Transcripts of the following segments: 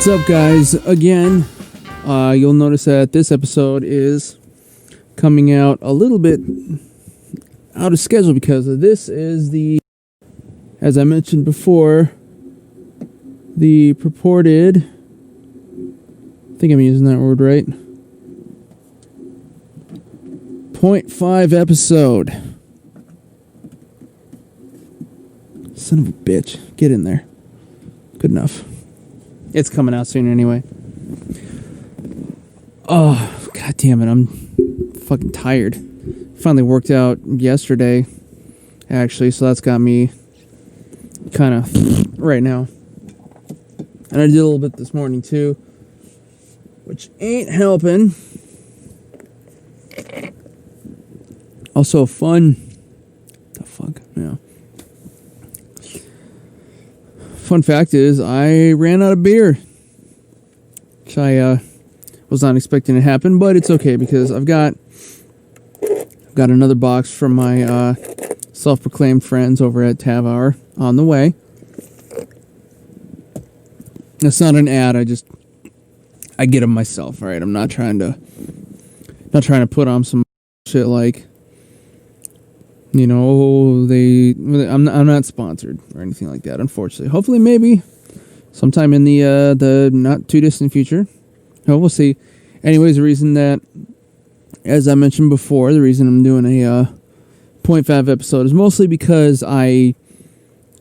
What's up, guys? Again, you'll notice that this episode is coming out a little bit out of schedule because this is the, as I mentioned before, the purported, I think I'm using that word right, 0.5 episode. Son of a bitch. Get in there. Good enough. It's coming out soon anyway. Oh, god damn it. I'm fucking tired. Finally worked out yesterday, actually, so that's got me kind of right now. And I did a little bit this morning, too, which ain't helping. Also fun. The fuck? Yeah. Fun fact is, I ran out of beer, which I was not expecting to happen, but it's okay because I've got another box from my self-proclaimed friends over at Tab Hour on the way. It's not an ad. I get them myself. All right, I'm not trying to put on some shit like, you know, I'm not sponsored or anything like that, unfortunately. Hopefully, maybe sometime in the not too distant future. Oh, we'll see. Anyways, the reason that, as I mentioned before, the reason I'm doing a 0.5 episode is mostly because I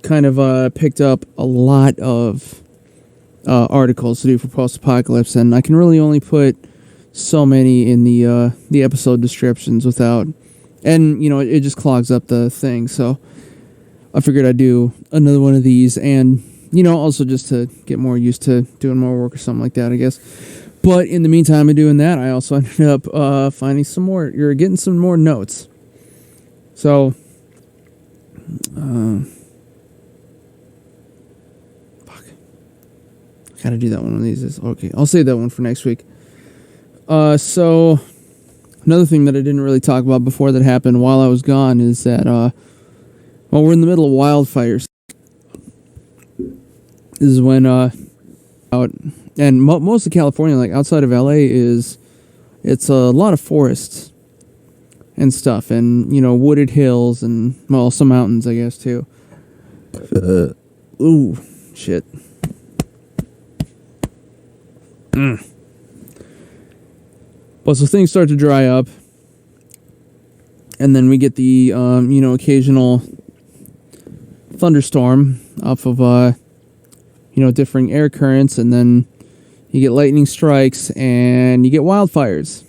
kind of picked up a lot of articles to do for Postapocalypse, and I can really only put so many in the episode descriptions without. And, you know, it just clogs up the thing, so I figured I'd do another one of these, and, you know, also just to get more used to doing more work or something like that, I guess. But in the meantime of doing that, I also ended up finding some more, you're getting some more notes. So, fuck. I gotta do that one of these. Okay, I'll save that one for next week. So... Another thing that I didn't really talk about before that happened while I was gone is that, we're in the middle of wildfires. This is when, out, and most of California, like outside of LA, it's a lot of forests and stuff, and, you know, wooded hills and, well, some mountains, I guess, too. Ooh, shit. Well, so things start to dry up, and then we get the, you know, occasional thunderstorm off of, you know, differing air currents, and then you get lightning strikes, and you get wildfires.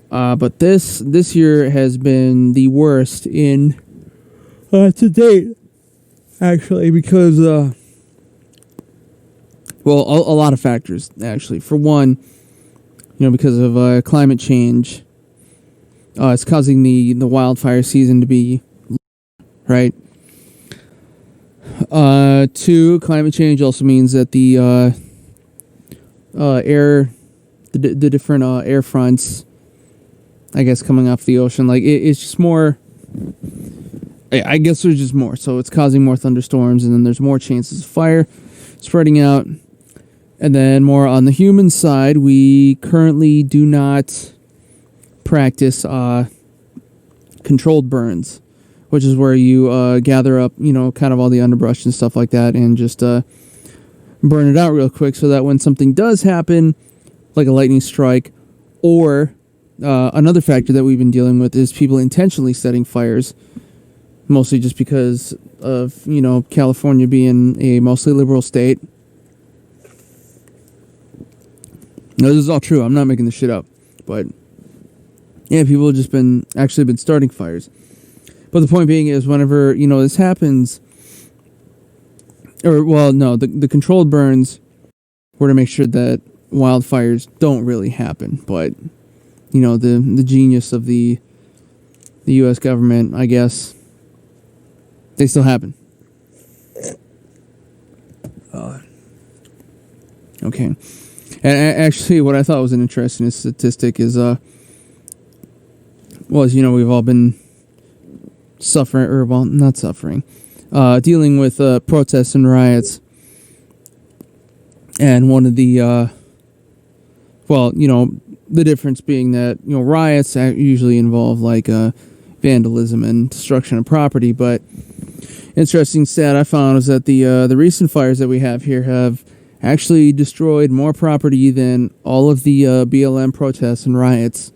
But this year has been the worst in, to date, actually, because, well, a lot of factors, actually. For one, you know, because of climate change, it's causing the wildfire season to be, right? 2, climate change also means that the different air fronts, I guess, coming off the ocean, like it's just more. I guess there's just more, so it's causing more thunderstorms, and then there's more chances of fire spreading out. And then more on the human side, we currently do not practice controlled burns, which is where you gather up, you know, kind of all the underbrush and stuff like that, and just burn it out real quick so that when something does happen, like a lightning strike, or another factor that we've been dealing with is people intentionally setting fires, mostly just because of, you know, California being a mostly liberal state. No, this is all true. I'm not making this shit up. But, yeah, people have just been starting fires. But the point being is whenever, you know, this happens, or, well, no, the controlled burns were to make sure that wildfires don't really happen. But, you know, the genius of the U.S. government, I guess, they still happen. Okay. And actually, what I thought was an interesting statistic is, you know, we've all been suffering, or, well, not suffering, dealing with protests and riots And one of the, well, you know, the difference being that, you know, riots usually involve like vandalism and destruction of property. But interesting stat I found is that the recent fires that we have here have actually destroyed more property than all of the BLM protests and riots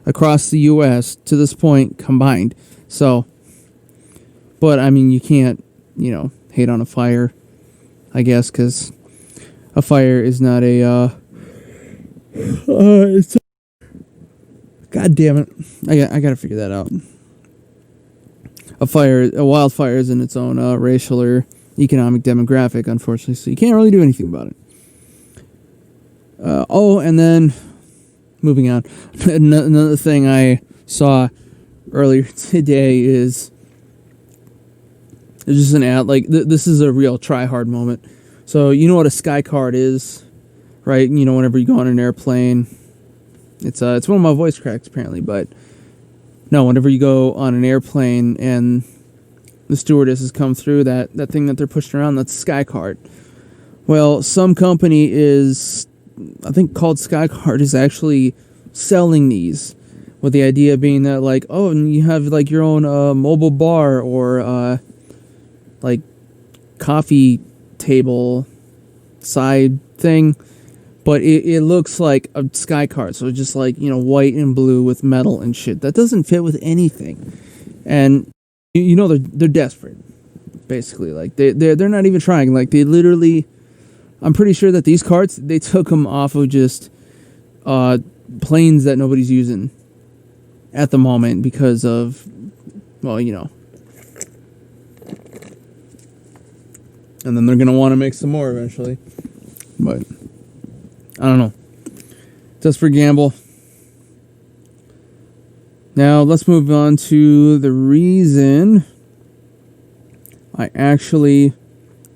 across the U.S. to this point combined. So, but I mean, you can't, you know, hate on a fire, I guess, because a fire is not a, it's God damn it. I gotta figure that out. A wildfire isn't its own racial or economic demographic, unfortunately, so you can't really do anything about it. Oh, and then, moving on, another thing I saw earlier today is there's just an ad, like, this is a real try-hard moment. So, you know what a skycart is, right? You know, whenever you go on an airplane, it's one of my voice cracks, apparently, but no, whenever you go on an airplane and the stewardesses come through, that thing that they're pushing around, that's a skycart. Well, some company is, I think called Skycart, is actually selling these, with the idea being that, like, oh, and you have, like, your own mobile bar or, like, coffee table side thing, but it looks like a Skycart, so it's just, like, you know, white and blue with metal and shit. That doesn't fit with anything. And, you know, they're desperate, basically. Like, they're not even trying. Like, they literally, I'm pretty sure that these carts, they took them off of just planes that nobody's using at the moment because of, well, you know. And then they're going to want to make some more eventually. But, I don't know. Just for gamble. Now, let's move on to the reason I actually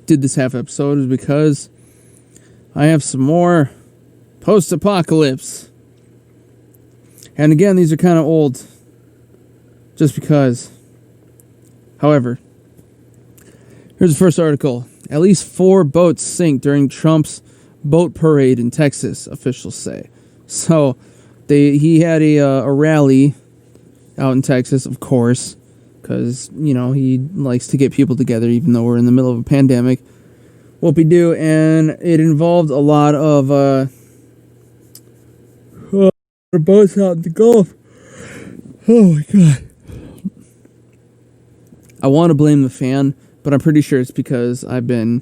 did this half episode is because I have some more post-apocalypse. And again, these are kind of old. Just because. However, here's the first article. At least 4 boats sink during Trump's boat parade in Texas, officials say. So, he had a rally out in Texas, of course, because, you know, he likes to get people together even though we're in the middle of a pandemic. Whoopie-doo, and it involved a lot of boats out in the Gulf. Oh my god. I want to blame the fan, but I'm pretty sure it's because I've been,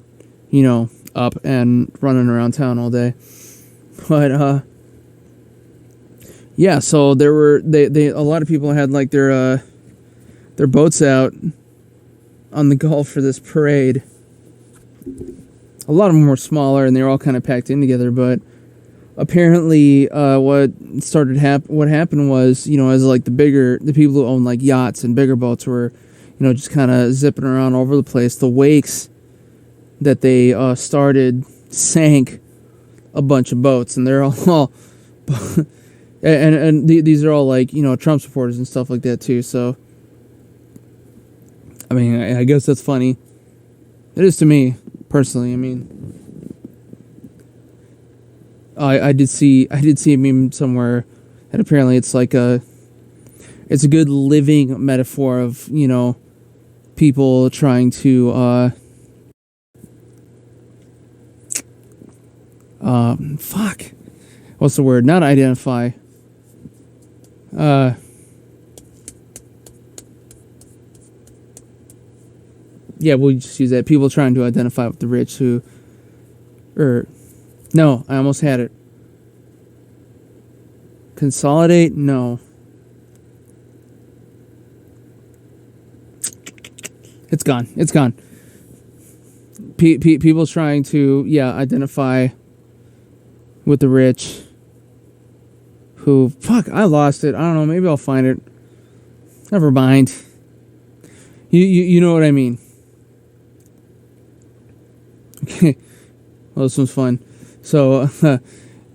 you know, up and running around town all day. But yeah, so there were a lot of people had like their boats out on the Gulf for this parade. A lot of them were smaller and they were all kind of packed in together, but apparently what happened was, you know, as like the people who own like yachts and bigger boats were, you know, just kind of zipping around all over the place, the wakes that they started sank a bunch of boats, and they're all and these are all like, you know, Trump supporters and stuff like that too. So I mean, I guess that's funny. It is to me personally. I mean, I did see a meme somewhere, and apparently it's like it's a good living metaphor of, you know, people trying to what's the word? Not identify. Yeah, we'll just use that. People trying to identify with the rich who, no, I almost had it. Consolidate? No. It's gone. It's gone. People trying to, identify with the rich who, I lost it. I don't know. Maybe I'll find it. Never mind. You know what I mean. Okay. Well, this one's fun. So,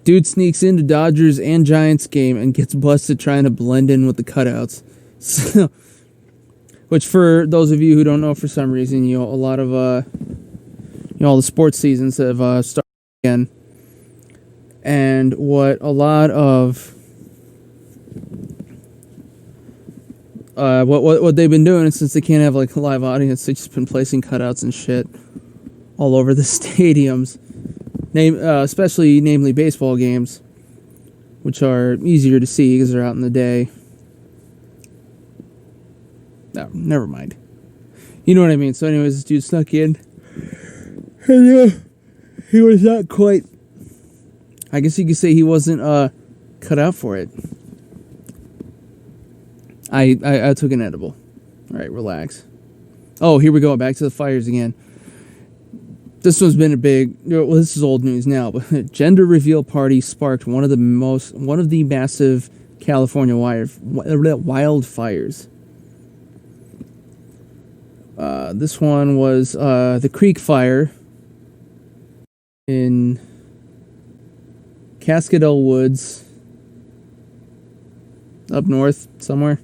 dude sneaks into Dodgers and Giants game and gets busted trying to blend in with the cutouts. So, which, for those of you who don't know, for some reason, you know, a lot of, all the sports seasons have started again. And what a lot of what they've been doing, since they can't have like a live audience, they've just been placing cutouts and shit all over the stadiums, especially namely baseball games, which are easier to see because they're out in the day. No, never mind. You know what I mean. So anyways, this dude snuck in, and he was not quite, I guess you could say he wasn't cut out for it. I took an edible. All right, relax. Oh, here we go. Back to the fires again. This one's been a big. Well, this is old news now, but gender reveal party sparked one of the massive California wildfires. This one was the Creek Fire in Cascadel Woods, up north somewhere.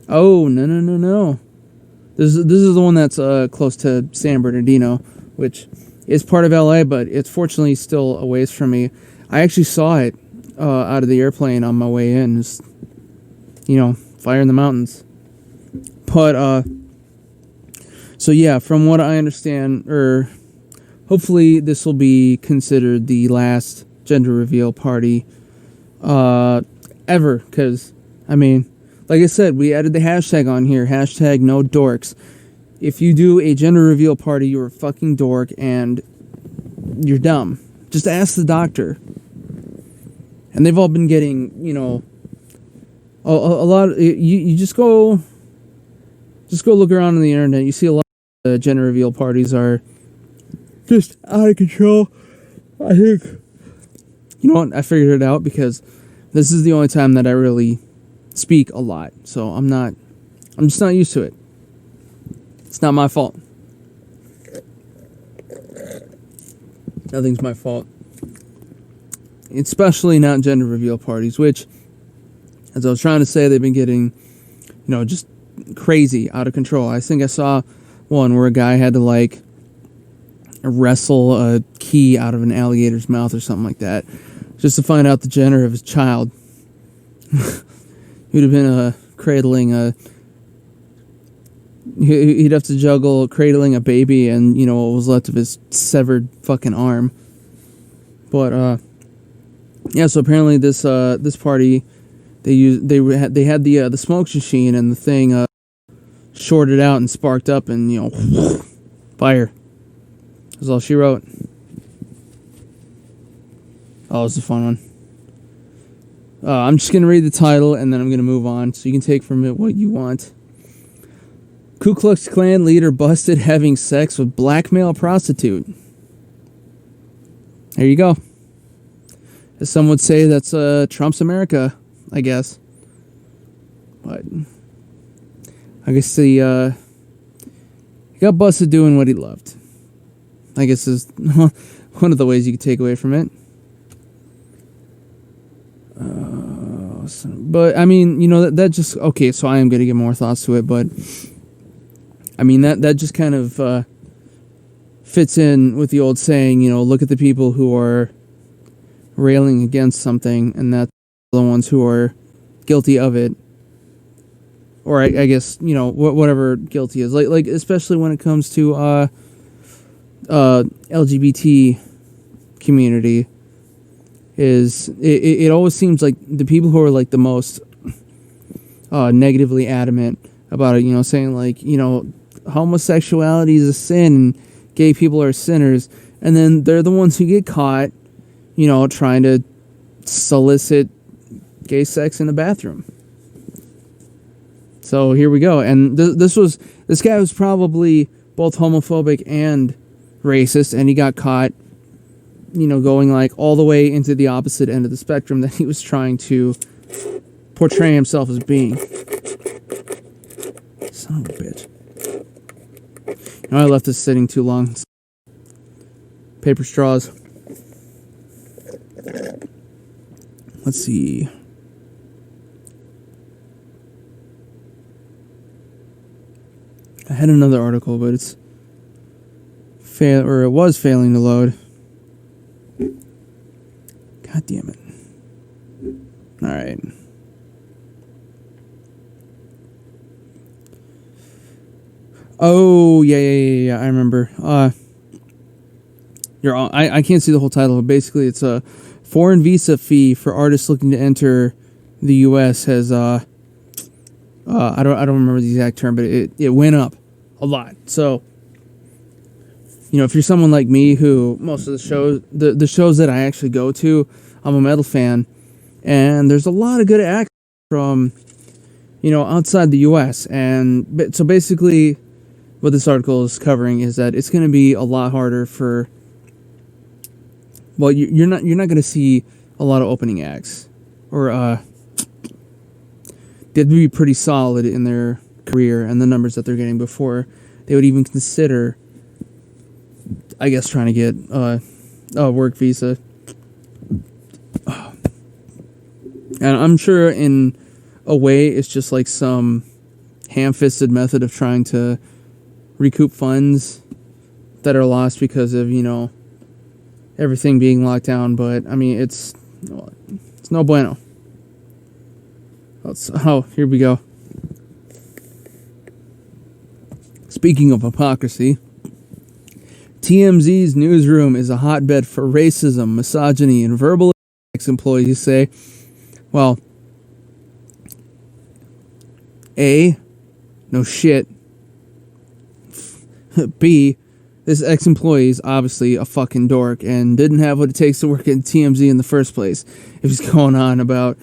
Oh, no. This is the one that's close to San Bernardino, which is part of LA, but it's fortunately still a ways from me. I actually saw it out of the airplane on my way in. Just, fire in the mountains. But, so yeah, from what I understand, hopefully this will be considered the last gender reveal party ever, because, I mean, like I said, we added the hashtag on here, hashtag nodorks. If you do a gender reveal party, you're a fucking dork and you're dumb. Just ask the doctor. And they've all been getting, a lot of, you just go look around on the internet. You see a lot of gender reveal parties are just out of control. I think, you know what, I figured it out because this is the only time that I really speak a lot, so I'm just not used to it. It's not my fault. Nothing's my fault. Especially not gender reveal parties, which, as I was trying to say, they've been getting, just crazy, out of control. I think I saw one where a guy had to, wrestle a key out of an alligator's mouth or something like that, just to find out the gender of his child. He'd have been cradling he'd have to juggle cradling a baby and, what was left of his severed fucking arm. But, yeah, so apparently this party, they had the smoke machine, and the thing, shorted out and sparked up, and, fire. That's all she wrote. Oh, it was a fun one. I'm just going to read the title, and then I'm going to move on, so you can take from it what you want. Ku Klux Klan leader busted having sex with black male prostitute. There you go. As some would say, that's Trump's America, I guess. But I guess he got busted doing what he loved. I guess is one of the ways you could take away from it. But I mean, that just, okay, so I am going to give more thoughts to it, but I mean, that just kind of fits in with the old saying, look at the people who are railing against something, and that's the ones who are guilty of it. Or I guess, whatever guilty is. Like especially when it comes to LGBT community, is it always seems like the people who are like the most negatively adamant about it, saying like, homosexuality is a sin and gay people are sinners, and then they're the ones who get caught, trying to solicit gay sex in the bathroom. So here we go. And this guy was probably both homophobic and racist, and he got caught, going like all the way into the opposite end of the spectrum that he was trying to portray himself as being. Son of a bitch. I left this sitting too long. Paper straws. Let's see. I had another article, but it was failing to load. God damn it. All right. Oh, yeah. I remember. I can't see the whole title, but basically it's a foreign visa fee for artists looking to enter the U.S. has I don't remember the exact term, but it went up a lot. So, if you're someone like me who most of the shows that I actually go to, I'm a metal fan, and there's a lot of good acts from outside the U.S. And so basically, what this article is covering is that it's going to be a lot harder for. Well, you're not going to see a lot of opening acts, or they'd be pretty solid in their career and the numbers that they're getting before they would even consider, I guess, trying to get a work visa. And I'm sure in a way it's just like some ham-fisted method of trying to recoup funds that are lost because of, everything being locked down. But, I mean, it's no bueno. Here we go. Speaking of hypocrisy, TMZ's newsroom is a hotbed for racism, misogyny, and verbal attacks, employees say. Well, A, no shit. B, this ex-employee is obviously a fucking dork and didn't have what it takes to work at TMZ in the first place. If he's going on about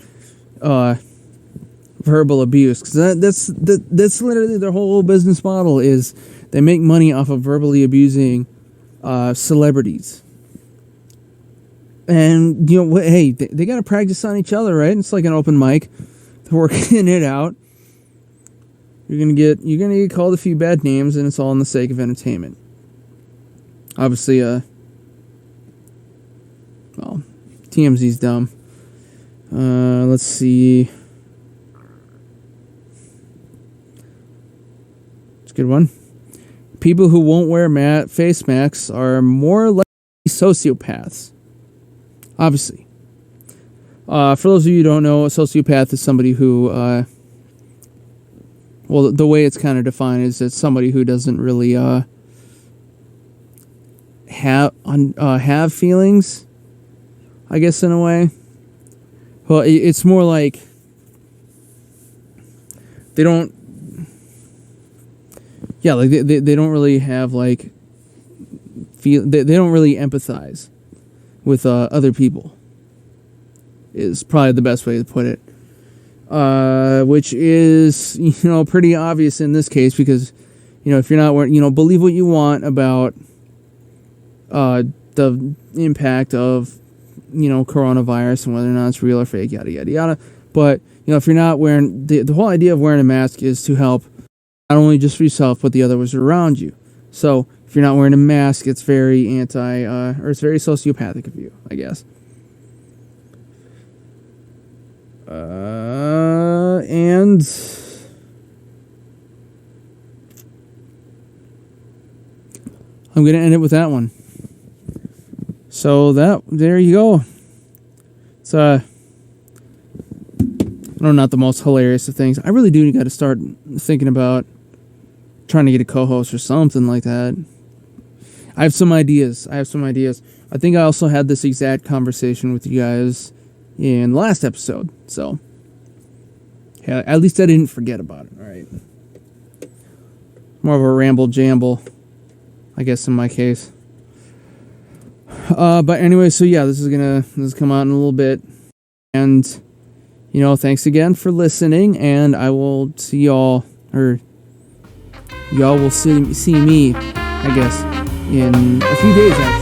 verbal abuse, because that's literally their whole business model is they make money off of verbally abusing celebrities. And hey, they got to practice on each other, right? It's like an open mic. They're working it out. You're gonna get called a few bad names, and it's all in the sake of entertainment. Obviously, TMZ's dumb. Let's see. It's a good one. People who won't wear face masks are more likely sociopaths. Obviously. For those of you who don't know, a sociopath is somebody who, the way it's kind of defined is it's somebody who doesn't really have feelings, I guess, in a way. Well, it's more like they don't. Yeah, like they don't really have like they don't really empathize with other people. Is probably the best way to put it. Which is pretty obvious in this case because if you're not wearing believe what you want about the impact of coronavirus and whether or not it's real or fake, yada yada yada. But if you're not wearing the whole idea of wearing a mask is to help not only just for yourself but the others around you. So if you're not wearing a mask, it's very or it's very sociopathic of you, I guess. And I'm gonna end it with that one. So there you go. It's not the most hilarious of things. I really do got to start thinking about trying to get a co-host or something like that. I have some ideas. I think I also had this exact conversation with you guys in the last episode. So, yeah, at least I didn't forget about it. All right. More of a ramble-jamble, I guess, in my case. But anyway, so yeah, this is come out in a little bit. And, thanks again for listening. And I will see y'all, or y'all will see me, I guess, in a few days, actually.